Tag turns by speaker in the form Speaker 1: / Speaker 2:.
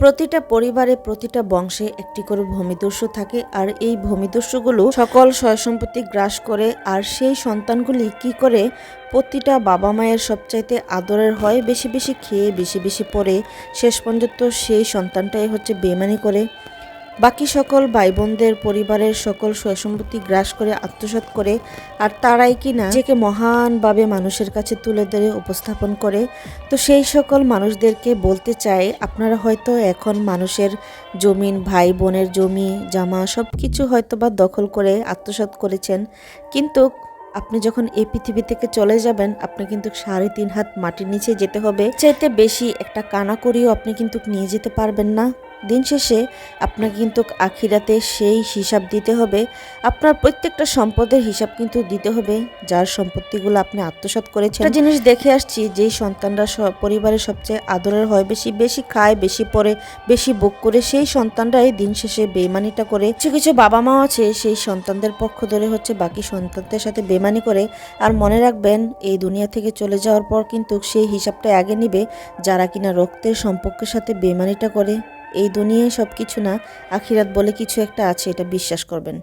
Speaker 1: প্রতিটা পরিবারে প্রতিটা বংশে একটি করে ভূমিদস্যু থাকে, আর এই ভূমিদস্যুগুলো সকল সয় সম্পত্তি গ্রাস করে। আর সেই সন্তানগুলি কি করে প্রতিটা বাবা মায়ের সবচাইতে আদরের হয়, বেশি বেশি খেয়ে বেশি বেশি পড়ে শেষ পর্যন্ত সেই সন্তানটাই হচ্ছে বেইমানি করে বাকি সকল ভাই বোনদের পরিবারের সকল সয় সম্পত্তি গ্রাস করে আত্মসাৎ করে। আর তারাই কিনা নিজেকে মহানভাবে মানুষের কাছে তুলে ধরে উপস্থাপন করে। তো সেই সকল মানুষদেরকে বলতে চাই, আপনারা হয়তো এখন মানুষের জমিন, ভাই বোনের জমি জামা সব কিছু হয়তো বা দখল করে আত্মসাৎ করেছেন, কিন্তু আপনি যখন এই পৃথিবী থেকে চলে যাবেন, আপনি কিন্তু 3.5 হাত মাটির নিচে যেতে হবে। চাইতে বেশি একটা কানাকড়িও আপনি কিন্তু নিয়ে যেতে পারবেন না। দিন শেষে আপনাকে কিন্তু আখিরাতে সেই হিসাব দিতে হবে। আপনার প্রত্যেকটা সম্পদের হিসাব কিন্তু দিতে হবে, যার সম্পত্তিগুলো আপনি আত্মসাৎ করেছেন। একটা জিনিস দেখে আসছি, যেই সন্তানরা পরিবারের সবচেয়ে আদরের হয়, বেশি বেশি খায়, বেশি পড়ে, বেশি বুক করে, সেই সন্তানরাই দিন শেষে বেইমানিটা করে। কিছু কিছু বাবা মাও আছে সেই সন্তানদের পক্ষ ধরে হচ্ছে বাকি সন্তানদের সাথে বেইমানি করে। আর মনে রাখবেন, এই দুনিয়া থেকে চলে যাওয়ার পর কিন্তু সেই হিসাবটা আগে নিবে যারা কিনা রক্তের সম্পর্কের সাথে বেইমানিটা করে। এই দুনিয়ায় সব কিছু না, আখিরাত বলে কিছু একটা আছে, এটা বিশ্বাস করবেন।